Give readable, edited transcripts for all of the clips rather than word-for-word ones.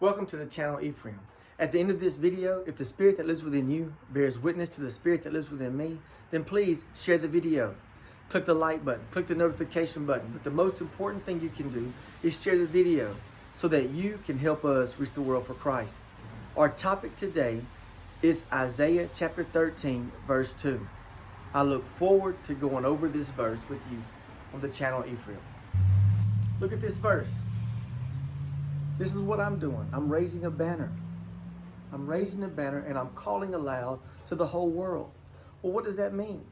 Welcome to the channel Ephraim. At the end of this video, if the spirit that lives within you bears witness to the spirit that lives within me, then please share the video. Click the like button, click the notification button. But the most important thing you can do is share the video so that you can help us reach the world for Christ. Our topic today is Isaiah chapter 13, verse 2. I look forward to going over this verse with you on the channel Ephraim. Look at this verse. This is what I'm doing. I'm raising a banner. I'm raising a banner and I'm calling aloud to the whole world. Well, what does that mean?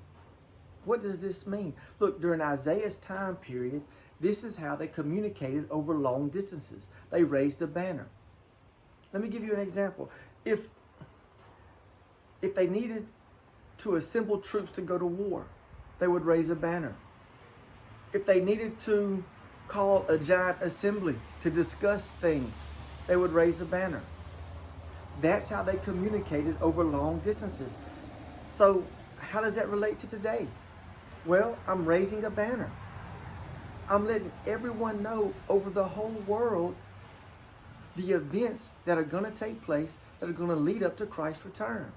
What does this mean? Look, during Isaiah's time period, this is how they communicated over long distances. They raised a banner. Let me give you an example. If they needed to assemble troops to go to war, they would raise a banner. If they needed to call a giant assembly to discuss things, they would raise a banner. That's how they communicated over long distances. So how does that relate to today? Well, I'm raising a banner. I'm letting everyone know over the whole world the events that are going to take place that are going to lead up to Christ's return.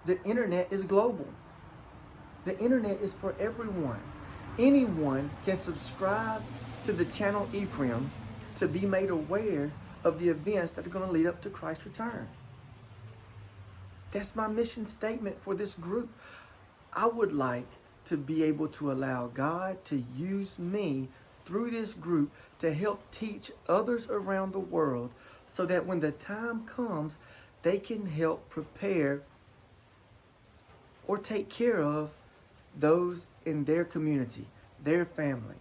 The internet is global. The internet is for everyone. Anyone can subscribe to the channel Ephraim to be made aware of the events that are going to lead up to Christ's return. That's my mission statement for this group. I would like to be able to allow God to use me through this group to help teach others around the world so that when the time comes, they can help prepare or take care of those in their community, their family,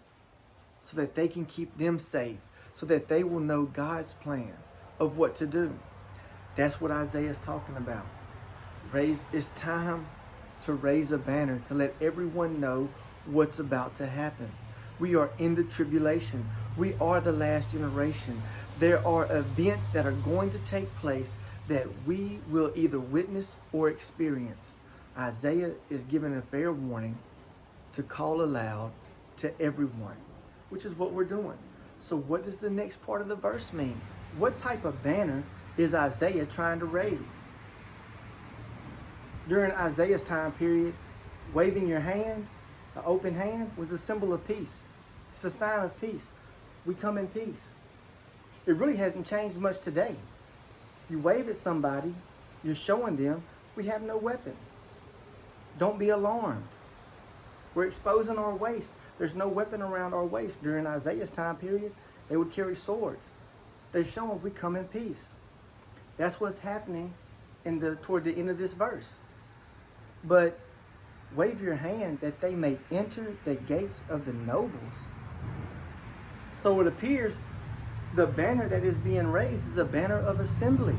so that they can keep them safe, so that they will know God's plan of what to do. That's what Isaiah is talking about. It's time to raise a banner to let everyone know what's about to happen. We are in the tribulation. We are the last generation. There are events that are going to take place that we will either witness or experience. Isaiah is giving a fair warning to call aloud to everyone, which is what we're doing. So what does the next part of the verse mean? What type of banner is Isaiah trying to raise? During Isaiah's time period, waving your hand, the open hand, was a symbol of peace. It's a sign of peace. We come in peace. It really hasn't changed much today. If you wave at somebody, you're showing them we have no weapon. Don't be alarmed. We're exposing our waist. There's no weapon around our waist. During Isaiah's time period, they would carry swords. They're showing we come in peace. That's what's happening toward the end of this verse. But wave your hand that they may enter the gates of the nobles. So it appears the banner that is being raised is a banner of assembly,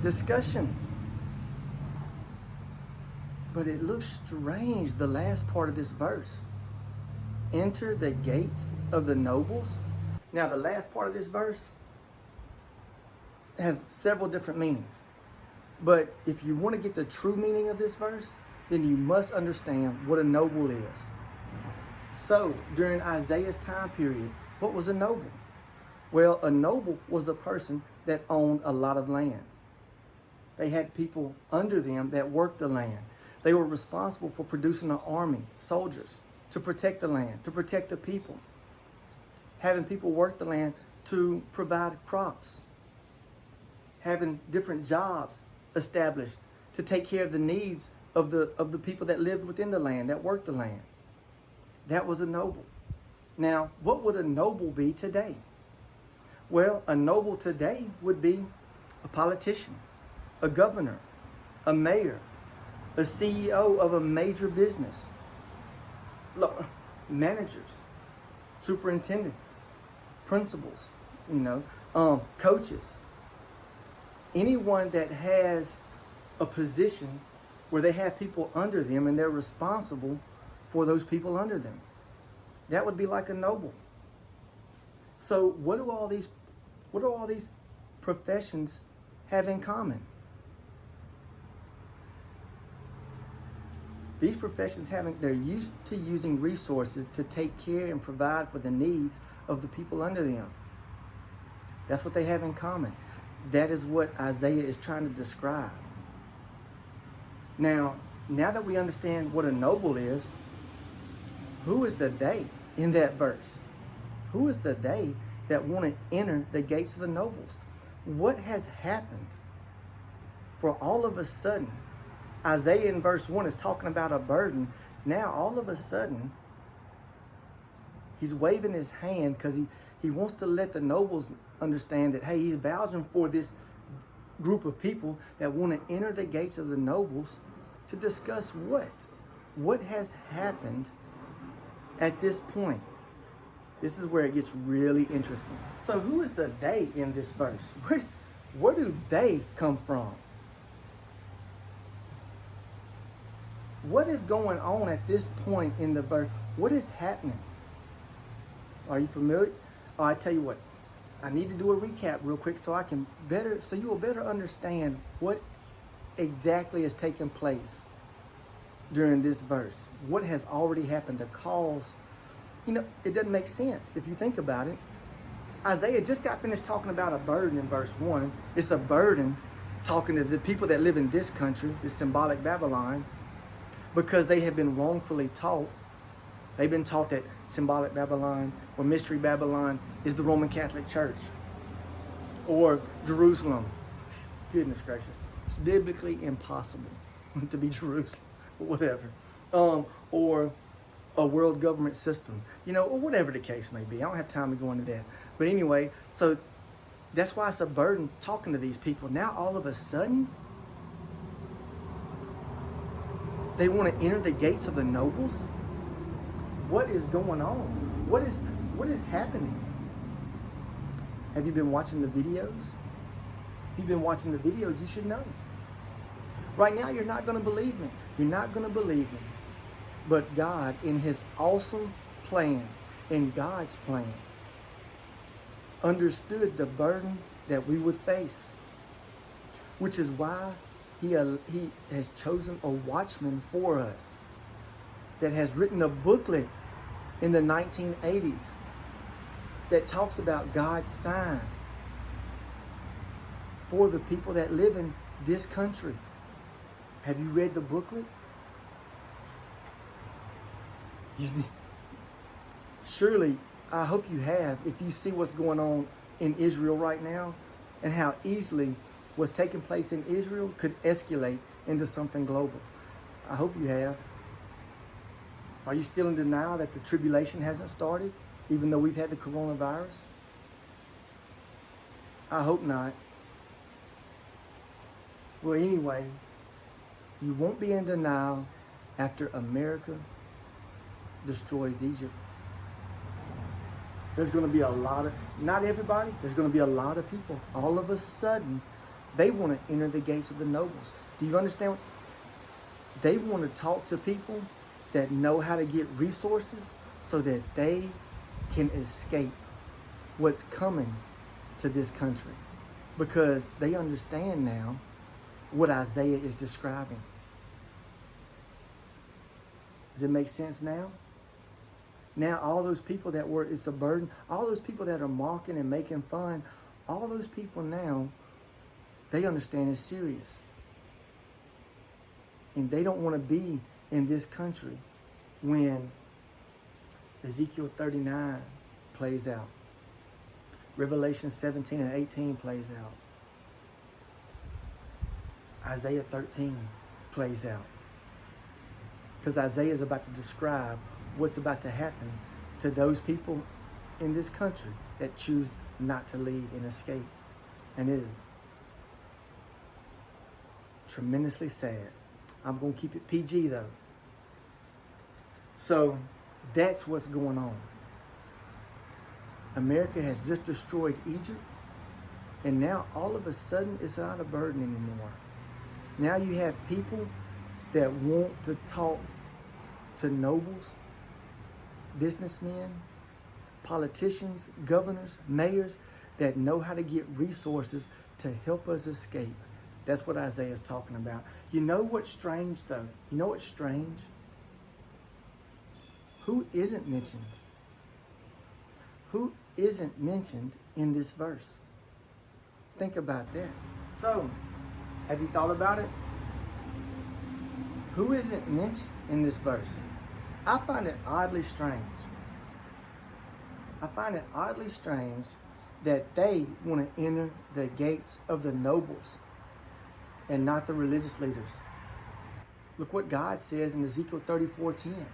discussion. But it looks strange, the last part of this verse. Enter the gates of the nobles. Now, the last part of this verse has several different meanings. But if you want to get the true meaning of this verse, then you must understand what a noble is. So, during Isaiah's time period, what was a noble? Well, a noble was a person that owned a lot of land. They had people under them that worked the land. They were responsible for producing an army, soldiers, to protect the land, to protect the people. Having people work the land to provide crops. Having different jobs established to take care of the needs of the people that lived within the land, that worked the land. That was a noble. Now, what would a noble be today? Well, a noble today would be a politician, a governor, a mayor, a CEO of a major business, managers, superintendents, principals, coaches. Anyone that has a position where they have people under them and they're responsible for those people under them. That would be like a noble. So what do all these professions have in common? These professions they're used to using resources to take care and provide for the needs of the people under them. That's what they have in common. That is what Isaiah is trying to describe. Now that we understand what a noble is, who is the they in that verse? Who is the they that want to enter the gates of the nobles? What has happened for all of a sudden? Isaiah in verse 1 is talking about a burden. Now all of a sudden, he's waving his hand because he wants to let the nobles understand that, hey, he's vouching for this group of people that want to enter the gates of the nobles to discuss what? What has happened at this point? This is where it gets really interesting. So who is the they in this verse? Where do they come from? What is going on at this point in the verse? What is happening? Are you familiar? Oh, I tell you what, I need to do a recap real quick so you will better understand what exactly is taking place during this verse. What has already happened to cause, it doesn't make sense if you think about it. Isaiah just got finished talking about a burden in verse 1. It's a burden talking to the people that live in this country, this symbolic Babylon, because they have been wrongfully taught. They've been taught that symbolic Babylon or mystery Babylon is the Roman Catholic Church or Jerusalem. Goodness gracious. It's biblically impossible to be Jerusalem or whatever. Or a world government system, or whatever the case may be. I don't have time to go into that. But anyway, so that's why it's a burden talking to these people. Now all of a sudden, they want to enter the gates of the nobles? What is going on? What is happening? Have you been watching the videos? If you've been watching the videos, you should know. Right now, you're not going to believe me. You're not going to believe me. But God, in his awesome plan, in God's plan, understood the burden that we would face, which is why he has chosen a watchman for us that has written a booklet in the 1980s that talks about God's sign for the people that live in this country. Have you read the booklet? Surely, I hope you have, if you see what's going on in Israel right now and how easily what's taking place in Israel could escalate into something global. I hope you have. Are you still in denial that the tribulation hasn't started, even though we've had the coronavirus? I hope not. Well, anyway, you won't be in denial after America destroys Egypt. There's going to be a lot of, not everybody, there's going to be a lot of people. All of a sudden, they want to enter the gates of the nobles. Do you understand? They want to talk to people that know how to get resources so that they can escape what's coming to this country. Because they understand now what Isaiah is describing. Does it make sense now? Now all those people that were, it's a burden, all those people that are mocking and making fun, all those people now, they understand it's serious. And they don't want to be in this country when Ezekiel 39 plays out. Revelation 17 and 18 plays out. Isaiah 13 plays out. Because Isaiah is about to describe what's about to happen to those people in this country that choose not to leave and escape. And it is tremendously sad. I'm going to keep it PG though. So that's what's going on. America has just destroyed Egypt, and now all of a sudden it's not a burden anymore. Now you have people that want to talk to nobles, businessmen, politicians, governors, mayors that know how to get resources to help us escape. That's what Isaiah is talking about. You know what's strange though? You know what's strange? Who isn't mentioned? Who isn't mentioned in this verse? Think about that. So, have you thought about it? Who isn't mentioned in this verse? I find it oddly strange. I find it oddly strange that they want to enter the gates of the nobles and not the religious leaders. Look what God says in Ezekiel 34:10.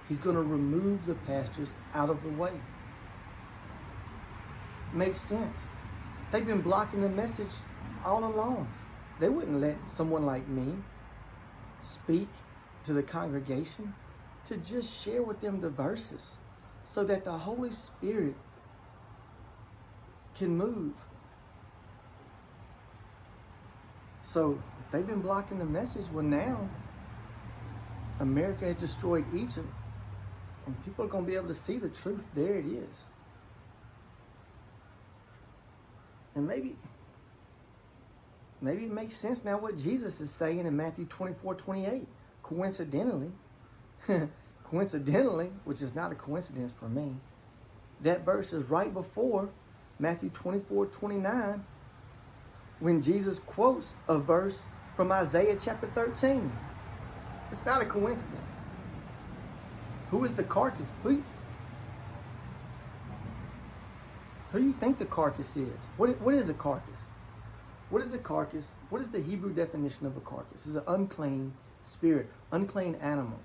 He's going to remove the pastors out of the way. Makes sense. They've been blocking the message all along. They wouldn't let someone like me speak to the congregation to just share with them the verses so that the Holy Spirit can move. So if they've been blocking the message, well, now America has destroyed Egypt, and people are going to be able to see the truth. There it is. And maybe it makes sense now what Jesus is saying in Matthew 24:28. Coincidentally, which is not a coincidence for me, that verse is right before Matthew 24:29, when Jesus quotes a verse from Isaiah chapter 13. It's not a coincidence. Who is the carcass? Who you think the carcass is? What is a carcass? What is a carcass? What is the Hebrew definition of a carcass? It's an unclean spirit, unclean animal,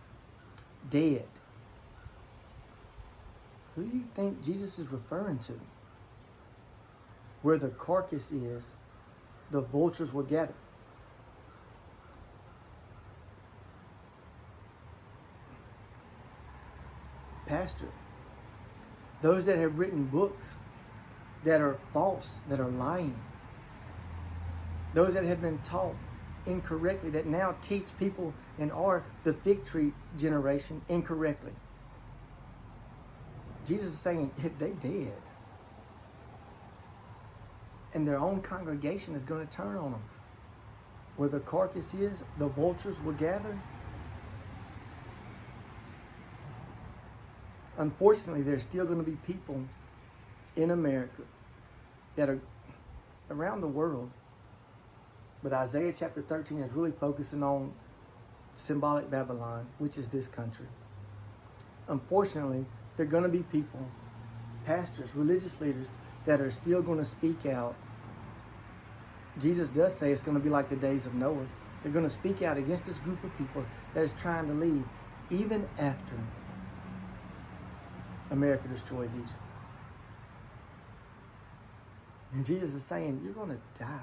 dead. Who do you think Jesus is referring to? Where the carcass is, the vultures will gather. Pastor, those that have written books that are false, that are lying, those that have been taught incorrectly, that now teach people and are the fig tree generation incorrectly. Jesus is saying they dead. And their own congregation is going to turn on them. Where the carcass is, the vultures will gather. Unfortunately, there's still going to be people in America that are around the world, but Isaiah chapter 13 is really focusing on symbolic Babylon, which is this country. Unfortunately, there are going to be people, pastors, religious leaders, that are still going to speak out. Jesus does say it's going to be like the days of Noah. They're going to speak out against this group of people that is trying to leave, even after America destroys Egypt. And Jesus is saying, you're going to die.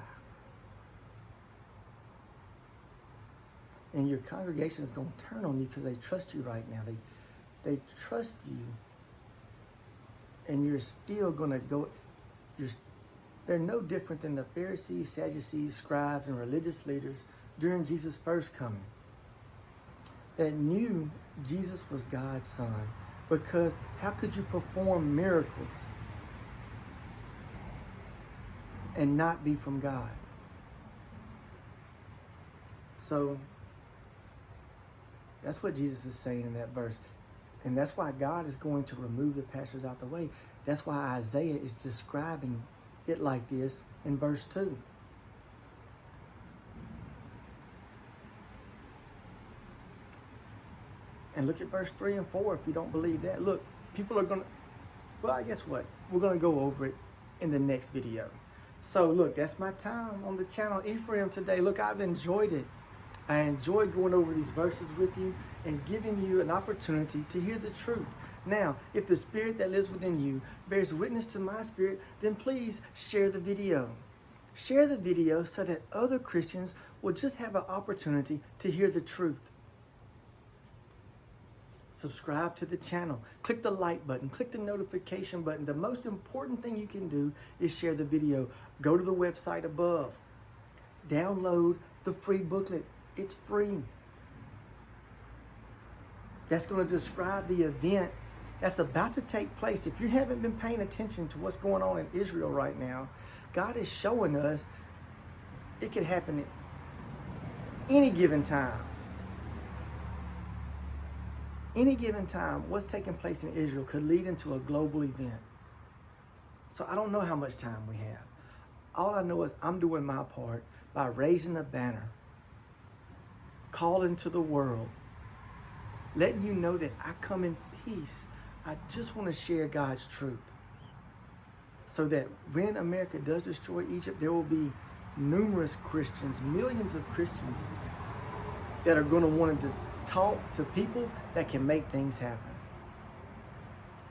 And your congregation is going to turn on you because they trust you right now. They trust you. And you're still going to go. They're no different than the Pharisees, Sadducees, scribes, and religious leaders during Jesus' first coming that knew Jesus was God's son. Because how could you perform miracles and not be from God? So that's what Jesus is saying in that verse. And that's why God is going to remove the pastors out the way. That's why Isaiah is describing it like this in verse 2. And look at verse 3 and 4 if you don't believe that. Look, people are going to, well, I guess what? We're going to go over it in the next video. So look, that's my time on the channel Ephraim today. Look, I've enjoyed it. I enjoy going over these verses with you and giving you an opportunity to hear the truth. Now, if the spirit that lives within you bears witness to my spirit, then please share the video. Share the video so that other Christians will just have an opportunity to hear the truth. Subscribe to the channel. Click the like button. Click the notification button. The most important thing you can do is share the video. Go to the website above. Download the free booklet. It's free. That's going to describe the event that's about to take place. If you haven't been paying attention to what's going on in Israel right now, God is showing us it could happen at any given time. Any given time, what's taking place in Israel could lead into a global event. So I don't know how much time we have. All I know is I'm doing my part by raising a banner, calling to the world, letting you know that I come in peace. I just want to share God's truth so that when America does destroy Egypt, there will be numerous Christians, millions of Christians that are going to want to talk to people that can make things happen.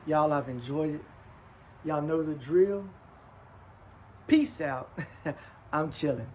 Y'all, I've enjoyed it. Y'all know the drill. Peace out. I'm chilling.